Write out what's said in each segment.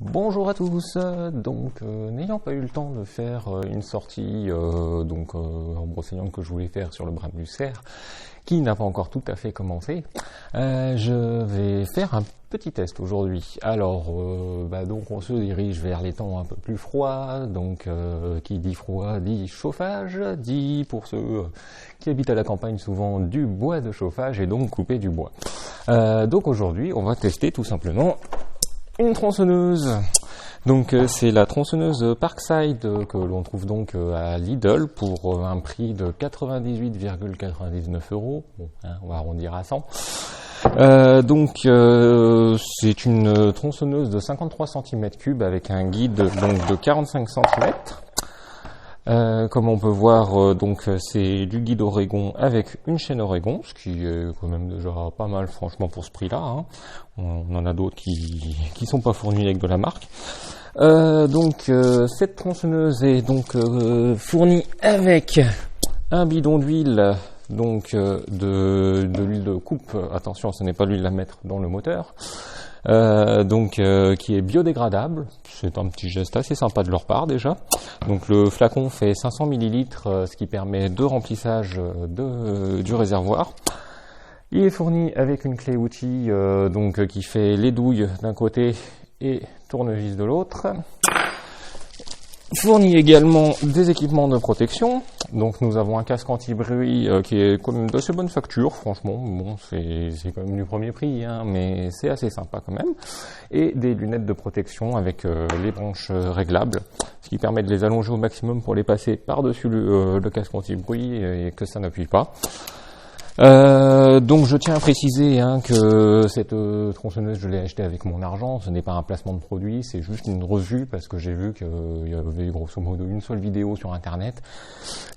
Bonjour à tous, n'ayant pas eu le temps de faire une sortie en brosséliande que je voulais faire sur le Bram du Cerf, qui n'a pas encore tout à fait commencé, je vais faire un petit test aujourd'hui. Alors, on se dirige vers les temps un peu plus froids, qui dit froid dit chauffage, dit pour ceux qui habitent à la campagne souvent du bois de chauffage et donc couper du bois. Aujourd'hui, on va tester tout simplement une tronçonneuse. C'est la tronçonneuse Parkside que l'on trouve à Lidl pour un prix de 98,99 €. Bon, on va arrondir à 100. C'est une tronçonneuse de 53 cm3 avec un guide de 45 cm. Comme on peut voir, c'est du guide Oregon avec une chaîne Oregon, ce qui est quand même déjà pas mal, franchement, pour ce prix-là. On en a d'autres qui sont pas fournis avec de la marque. Cette tronçonneuse est fournie avec un bidon d'huile, de l'huile de coupe. Attention, ce n'est pas l'huile à mettre dans le moteur. Qui est biodégradable. C'est un petit geste assez sympa de leur part déjà. Donc le flacon fait 500 ml, ce qui permet de remplissage du réservoir. Il est fourni avec une clé outil qui fait les douilles d'un côté et tournevis de l'autre. Fournit également des équipements de protection. Donc nous avons un casque anti-bruit qui est quand même d'assez bonne facture, franchement. Bon, c'est quand même du premier prix, mais c'est assez sympa quand même. Et des lunettes de protection avec les branches réglables, ce qui permet de les allonger au maximum pour les passer par-dessus le casque anti-bruit et que ça n'appuie pas. Je tiens à préciser que cette tronçonneuse, je l'ai achetée avec mon argent. Ce n'est pas un placement de produit, c'est juste une revue parce que j'ai vu qu'il y avait grosso modo une seule vidéo sur internet.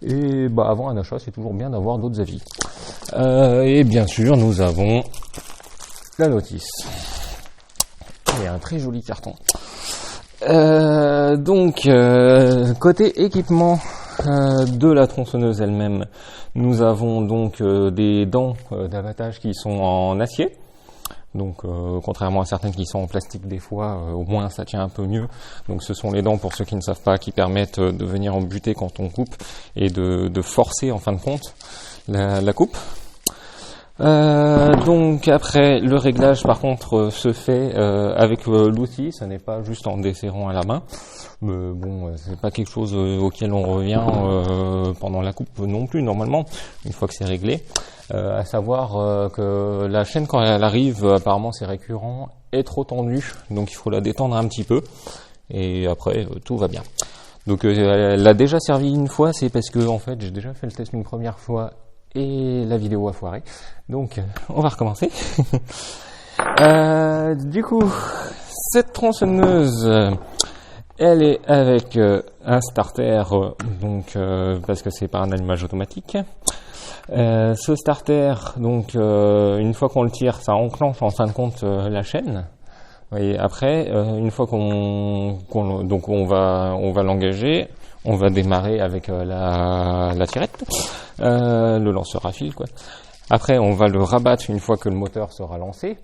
Et avant un achat, c'est toujours bien d'avoir d'autres avis. Et bien sûr, nous avons la notice et un très joli carton. Côté équipement de la tronçonneuse elle-même, nous avons des dents d'abattage qui sont en acier. Contrairement à certaines qui sont en plastique des fois, au moins ça tient un peu mieux. Donc ce sont les dents, pour ceux qui ne savent pas, qui permettent de venir en buter quand on coupe et de forcer en fin de compte la coupe. Après, le réglage par contre se fait avec l'outil, ce n'est pas juste en desserrant à la main. Mais bon, c'est pas quelque chose auquel on revient pendant la coupe non plus normalement, une fois que c'est réglé. À savoir que la chaîne, quand elle arrive, apparemment c'est récurrent, est trop tendue, donc il faut la détendre un petit peu, et après tout va bien. Elle a déjà servi une fois, c'est parce que en fait j'ai déjà fait le test une première fois et la vidéo a foiré. Donc on va recommencer. Cette tronçonneuse, elle est avec un starter, parce que c'est pas un allumage automatique. Ce starter, une fois qu'on le tire, ça enclenche en fin de compte la chaîne. Et après, une fois qu'on va l'engager, on va démarrer avec la tirette, le lanceur à fil, quoi. Après, on va le rabattre une fois que le moteur sera lancé.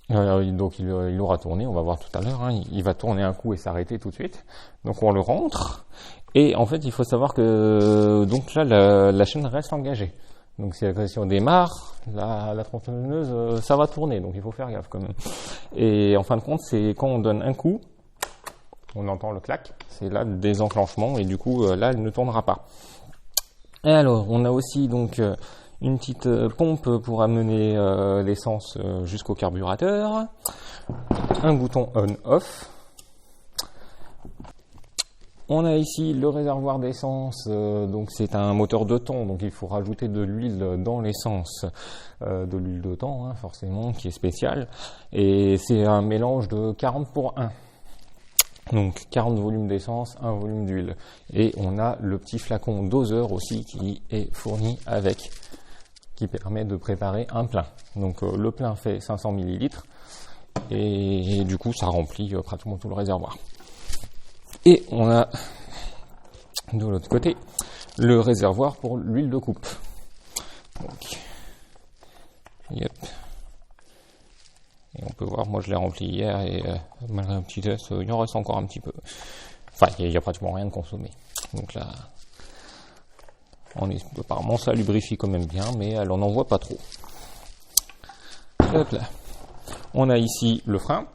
Il aura tourné, on va voir tout à l'heure, il va tourner un coup et s'arrêter tout de suite. Donc on le rentre, et en fait il faut savoir que la chaîne reste engagée. Donc si la on démarre, la tronçonneuse ça va tourner, donc il faut faire gaffe quand même. Et en fin de compte, c'est quand on donne un coup, on entend le clac, c'est là le désenclenchement, et du coup là elle ne tournera pas. Et alors on a aussi une petite pompe pour amener l'essence jusqu'au carburateur, un bouton on-off. On a ici le réservoir d'essence, c'est un moteur 2 temps, donc il faut rajouter de l'huile dans l'essence, de l'huile de temps forcément, qui est spéciale, et c'est un mélange de 40 pour 1. Donc 40 volumes d'essence, 1 volume d'huile. Et on a le petit flacon doseur aussi qui est fourni avec, qui permet de préparer un plein. Donc le plein fait 500 ml et du coup ça remplit pratiquement tout le réservoir. Et on a de l'autre côté le réservoir pour l'huile de coupe. Donc, yep. Et on peut peut voir, moi je l'ai rempli hier et malgré un petit test, il en reste encore un petit peu. Enfin, il y a pratiquement rien de consommé. Donc là, apparemment ça lubrifie quand même bien, mais elle en envoie pas trop. Hop là. On a ici le frein,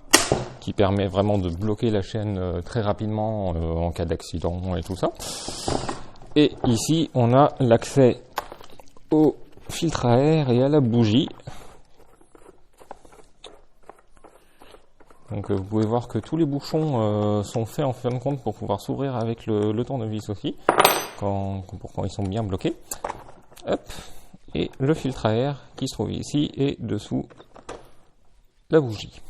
qui permet vraiment de bloquer la chaîne très rapidement en cas d'accident et tout ça. Et ici, on a l'accès au filtre à air et à la bougie. Donc vous pouvez voir que tous les bouchons sont faits en fin de compte pour pouvoir s'ouvrir avec le tournevis aussi, quand ils sont bien bloqués. Hop. Et le filtre à air qui se trouve ici et dessous la bougie.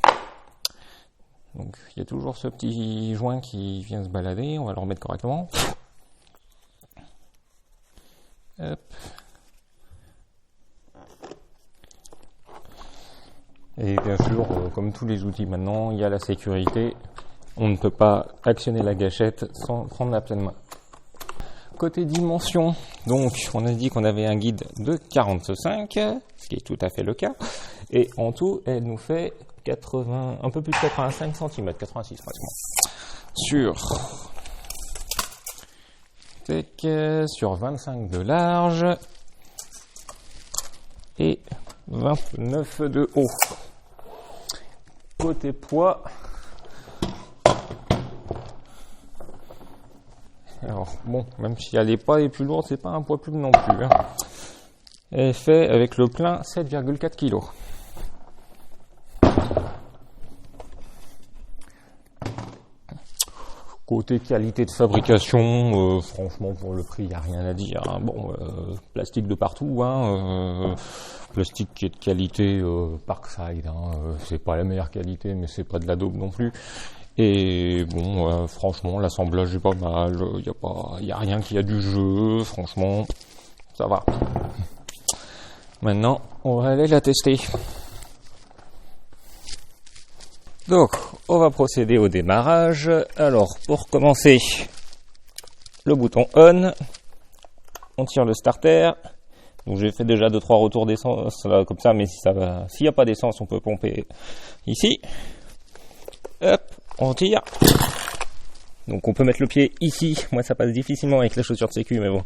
Donc il y a toujours ce petit joint qui vient se balader, on va le remettre correctement. Hop. Et bien sûr, comme tous les outils maintenant, il y a la sécurité. On ne peut pas actionner la gâchette sans prendre la pleine main. Côté dimension, donc on a dit qu'on avait un guide de 45, ce qui est tout à fait le cas. Et en tout, elle nous fait un peu plus de 85 cm, 86 pratiquement. Sur 25 de large et 29 de haut. Côté poids, alors bon, même si elle n'est pas les plus lourde, c'est pas un poids plume non plus. Hein. Elle fait avec le plein 7,4 kg. Côté qualité de fabrication, franchement pour le prix, il n'y a rien à dire. Hein. Bon, plastique de partout, hein, plastique qui est de qualité Parkside. Hein, c'est pas la meilleure qualité, mais c'est pas de la daube non plus. Et bon, franchement, l'assemblage est pas mal. Il y a rien qui a du jeu. Franchement, ça va. Maintenant, on va aller la tester. Donc, on va procéder au démarrage. Alors, pour commencer, le bouton on, on tire le starter. Donc, j'ai fait déjà 2-3 retours d'essence comme ça, mais s'il n'y a pas d'essence, on peut pomper ici. Hop, on tire. Donc, on peut mettre le pied ici. Moi, ça passe difficilement avec la chaussure de sécu, mais bon,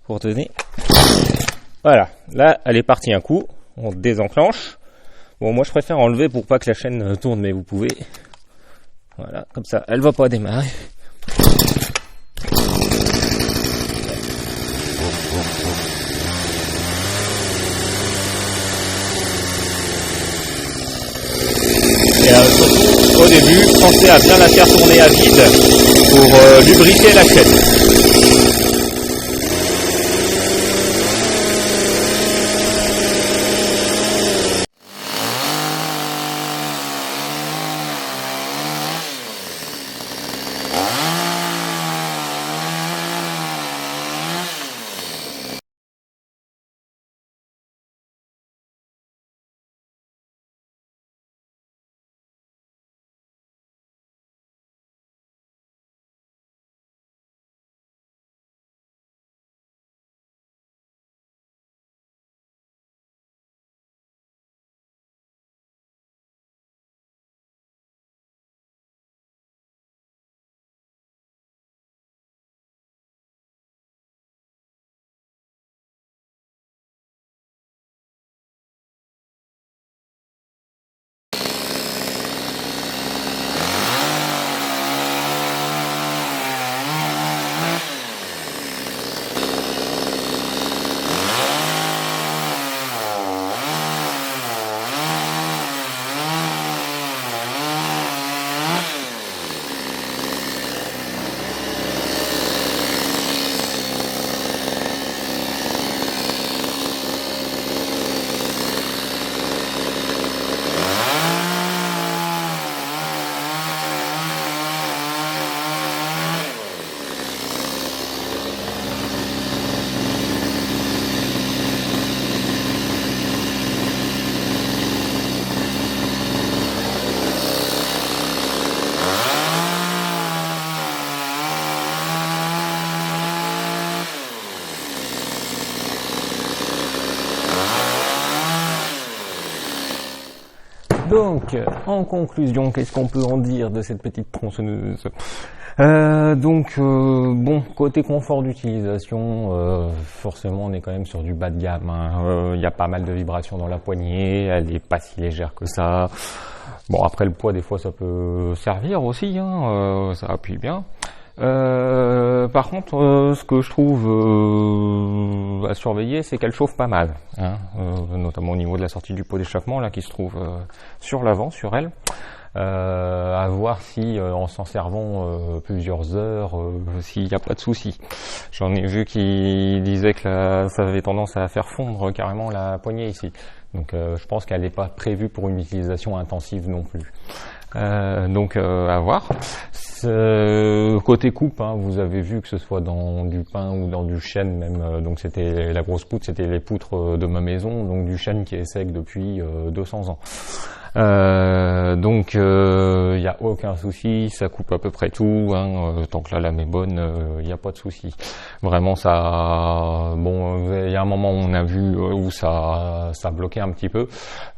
pour tenir. Voilà, là, elle est partie un coup. On désenclenche. Bon, moi je préfère enlever pour pas que la chaîne tourne, mais vous pouvez. Voilà, comme ça, elle va pas démarrer. Et surtout, au début, pensez à bien la faire tourner à vide pour lubrifier la chaîne. Donc, en conclusion, qu'est-ce qu'on peut en dire de cette petite tronçonneuse? Bon, côté confort d'utilisation, forcément on est quand même sur du bas de gamme, hein. Y a pas mal de vibrations dans la poignée, elle est pas si légère que ça. Bon, après le poids des fois ça peut servir aussi, hein, ça appuie bien. Par contre, ce que je trouve à surveiller, c'est qu'elle chauffe pas mal, hein, notamment au niveau de la sortie du pot d'échappement là qui se trouve sur l'avant, sur elle. À voir si en s'en servant plusieurs heures, s'il n'y a pas de souci. J'en ai vu qui disaient que ça avait tendance à faire fondre carrément la poignée ici. Donc je pense qu'elle n'est pas prévue pour une utilisation intensive non plus. À voir. Côté coupe, hein, vous avez vu que ce soit dans du pin ou dans du chêne même, donc c'était la grosse poutre, c'était les poutres de ma maison, donc du chêne qui est sec depuis 200 ans. Y a aucun souci, ça coupe à peu près tout, hein, tant que la lame est bonne, y a pas de souci. Vraiment ça, bon, il y a un moment où on a vu où ça bloquait un petit peu.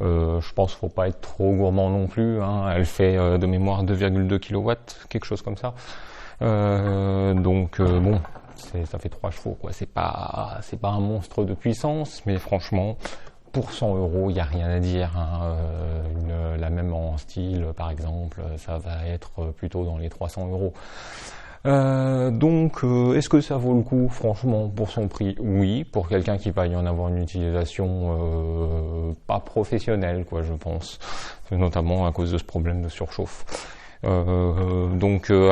Je pense qu'il faut pas être trop gourmand non plus, hein. Elle fait de mémoire 2,2 kW, quelque chose comme ça. Bon, ça fait 3 chevaux, quoi. C'est pas un monstre de puissance, mais franchement, pour 100 €, il n'y a rien à dire, hein. La même en style, par exemple, ça va être plutôt dans les 300 €. Est-ce que ça vaut le coup? Franchement, pour son prix, oui. Pour quelqu'un qui va y en avoir une utilisation pas professionnelle, quoi, je pense. Notamment à cause de ce problème de surchauffe.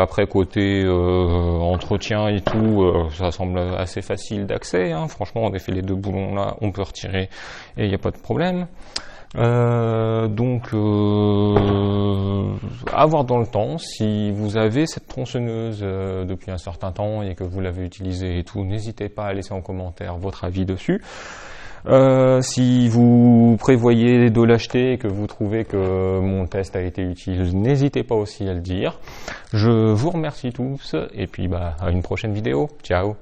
Après côté entretien et tout, ça semble assez facile d'accès, hein. Franchement, on a fait les 2 boulons là, on peut retirer et il n'y a pas de problème. À voir dans le temps. Si vous avez cette tronçonneuse depuis un certain temps et que vous l'avez utilisée et tout, n'hésitez pas à laisser en commentaire votre avis dessus. Si vous prévoyez de l'acheter et que vous trouvez que mon test a été utile, n'hésitez pas aussi à le dire. Je vous remercie tous et puis à une prochaine vidéo. Ciao.